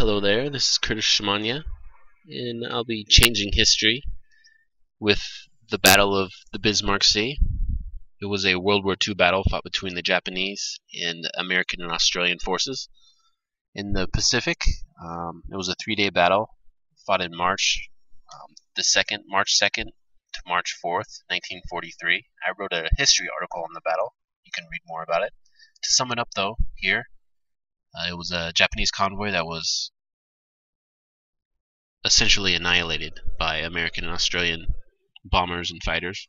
Hello there, this is Curtis Szmania, and I'll be changing history with the Battle of the Bismarck Sea. It was a World War II battle fought between the Japanese and American and Australian forces in the Pacific. It was a 3-day battle fought in March, March 2nd to March 4th, 1943. I wrote a history article on the battle. You can read more about it. To sum it up, though, here, it was a Japanese convoy that was essentially annihilated by American and Australian bombers and fighters.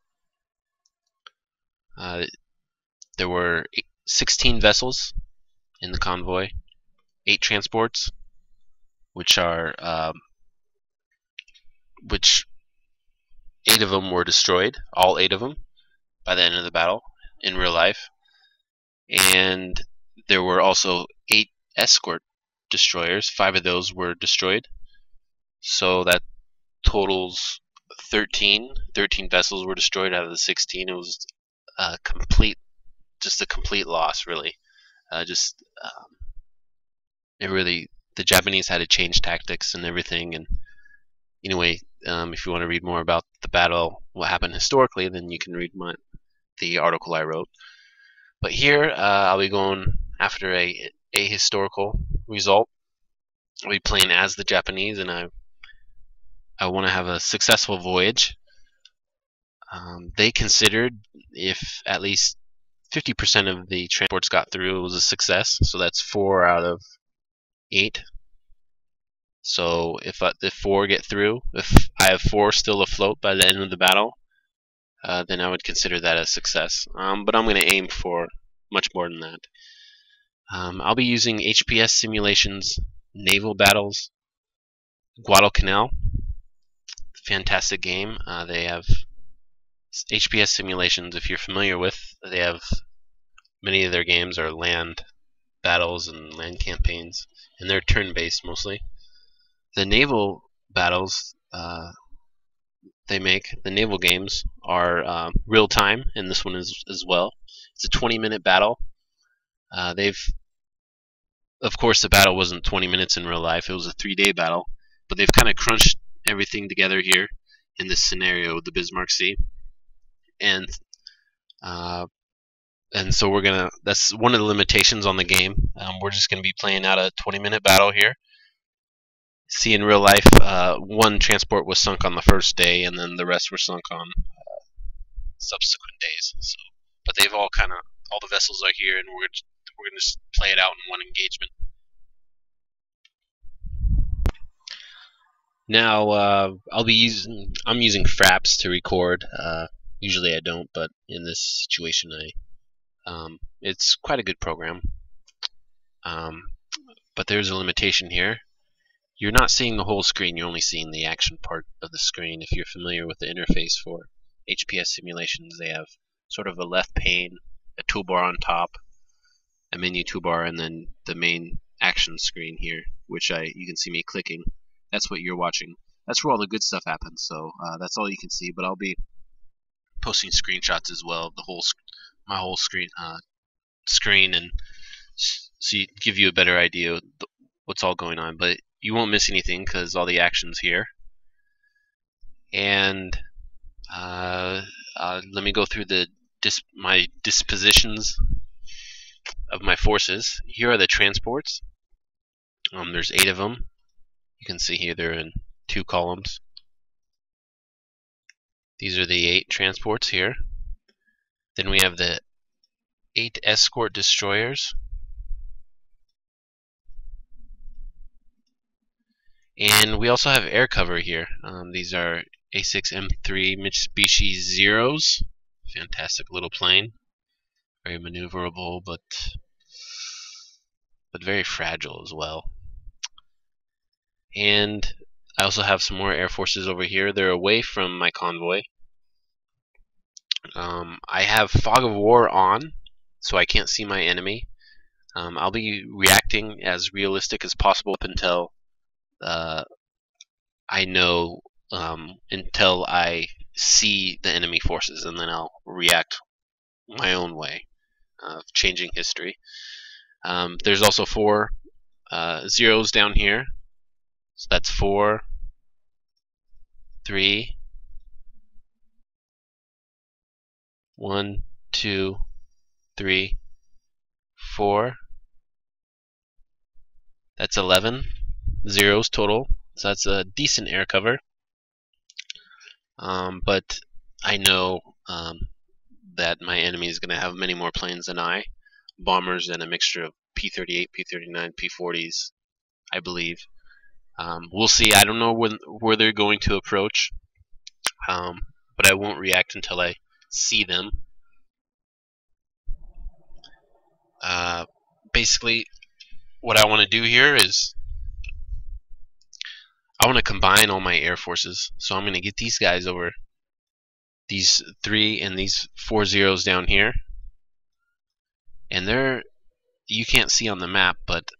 There were 16 vessels in the convoy, 8 transports, which 8 of them were destroyed, all 8 of them, by the end of the battle in real life. And there were also 8 escort destroyers. 5 of those were destroyed. So that totals 13. 13 vessels were destroyed out of the 16. It was just a complete loss, really. The Japanese had to change tactics and everything. And anyway, if you want to read more about the battle, what happened historically, then you can read the article I wrote. But here, I'll be going after a historical result. I'll be playing as the Japanese, and I want to have a successful voyage. They considered if at least 50% of the transports got through, it was a success. So that's 4 out of 8. So if 4 get through, if I have 4 still afloat by the end of the battle, then I would consider that a success. But I'm going to aim for much more than that. I'll be using HPS simulations, naval battles, Guadalcanal. Fantastic game. They have HPS simulations. If you're familiar with, they have many of their games are land battles and land campaigns, and they're turn-based mostly. The naval battles they make, the naval games, are real-time, and this one is as well. It's a 20-minute battle. Of course, the battle wasn't 20 minutes in real life. It was a 3-day battle, but they've kind of crunched everything together here in this scenario with the Bismarck Sea, and so that's one of the limitations on the game. We're just going to be playing out a 20-minute battle here. See, in real life, 1 transport was sunk on the first day, and then the rest were sunk on subsequent days. But they've all the vessels are here, and we're going to play it out in one engagement. Now, I'm using Fraps to record. Usually I don't, but in this situation it's quite a good program. But there's a limitation here. You're not seeing the whole screen, you're only seeing the action part of the screen. If you're familiar with the interface for HPS simulations, they have sort of a left pane, a toolbar on top, a menu toolbar, and then the main action screen here, which you can see me clicking. That's what you're watching. That's where all the good stuff happens. So that's all you can see. But I'll be posting screenshots as well of my whole screen, and so you give you a better idea of what's all going on. But you won't miss anything because all the action's here. And let me go through my dispositions of my forces. Here are the transports. There's 8 of them. You can see here they're in 2 columns. These are the 8 transports here. Then we have the 8 escort destroyers. And we also have air cover here. These are A6M3 Mitsubishi Zeros. Fantastic little plane. Very maneuverable, but very fragile as well. And I also have some more air forces over here. They're away from my convoy. I have Fog of War on, so I can't see my enemy. I'll be reacting as realistic as possible up until until I see the enemy forces, and then I'll react my own way of changing history. There's also 4 zeros down here. So that's 4, 3, 1, 2, 3, 4. That's 11 zeros total. So that's a decent air cover. But I know that my enemy is going to have many more planes than I. Bombers and a mixture of P-38, P-39, P-40s, I believe. We'll see. I don't know where they're going to approach, but I won't react until I see them. Basically, what I want to do here is I want to combine all my air forces. So I'm going to get these guys over these 3 and these 4 zeros down here, and they're, you can't see on the map, but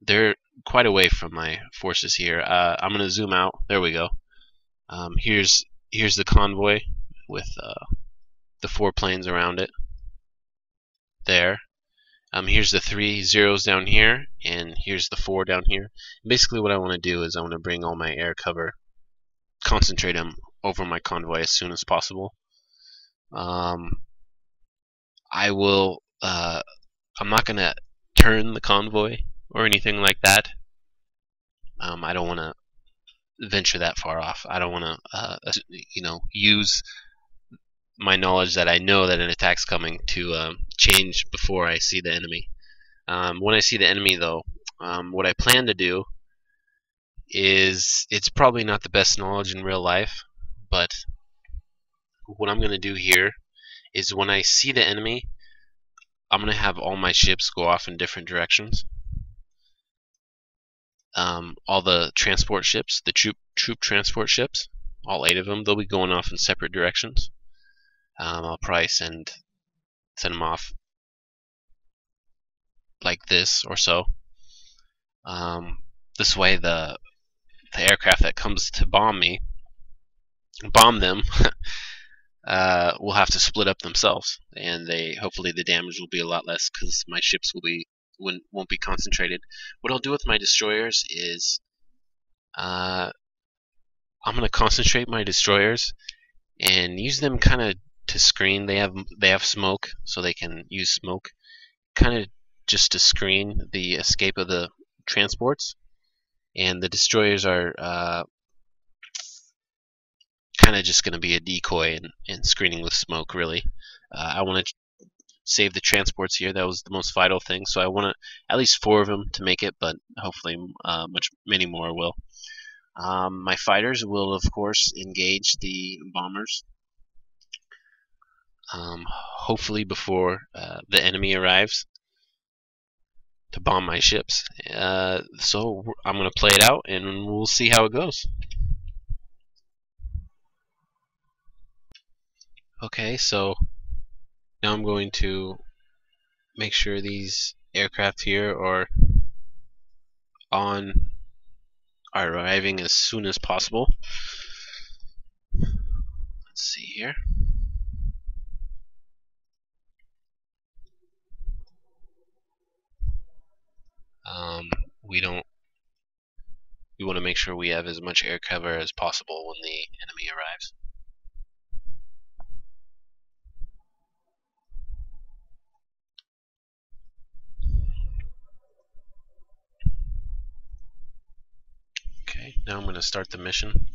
they're quite away from my forces here. I'm going to zoom out. There we go. Here's the convoy with the 4 planes around it. There. Here's the 3 zeros down here, and here's the 4 down here. Basically, what I want to do is I want to bring all my air cover, concentrate them over my convoy as soon as possible. I will. I'm not gonna turn the convoy or anything like that. I don't want to venture that far off. I don't want to, use my knowledge that I know that an attack's coming to change before I see the enemy. When I see the enemy, though, what I plan to do is, it's probably not the best knowledge in real life, but what I'm going to do here is when I see the enemy, I'm going to have all my ships go off in different directions. All the transport ships, the troop transport ships, all 8 of them, they'll be going off in separate directions. I'll probably send them off like this or so. This way, the aircraft that comes to bomb them, will have to split up themselves, and hopefully the damage will be a lot less because my ships won't be concentrated. What I'll do with my destroyers is I'm going to concentrate my destroyers and use them kind of to screen. They have smoke, so they can use smoke kind of just to screen the escape of the transports, and the destroyers are kind of just going to be a decoy and screening with smoke, really. I want to save the transports here. That was the most vital thing, so I want at least 4 of them to make it, but hopefully many more will. My fighters will, of course, engage the bombers, hopefully before the enemy arrives to bomb my ships. So I'm going to play it out, and we'll see how it goes. Okay, so now I'm going to make sure these aircraft here are arriving as soon as possible. Let's see here. We want to make sure we have as much air cover as possible when the enemy arrives. Okay, now I'm going to start the mission.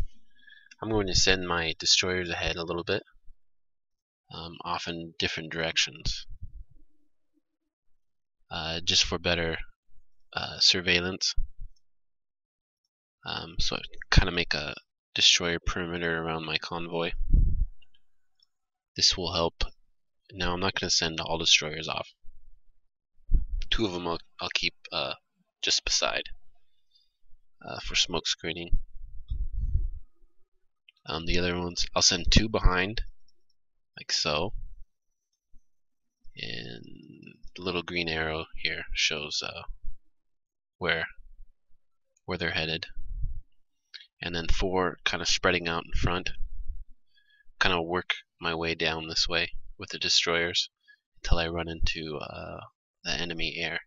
I'm going to send my destroyers ahead a little bit, off in different directions, just for better surveillance. So I kind of make a destroyer perimeter around my convoy. This will help. Now I'm not going to send all destroyers off. 2 of them I'll keep just beside for smoke screening. The other ones I'll send 2 behind, like so. And the little green arrow here shows where they're headed. And then 4 kind of spreading out in front. Kind of work my way down this way with the destroyers until I run into the enemy air.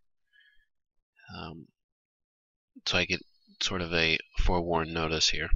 So I get sort of a forewarned notice here.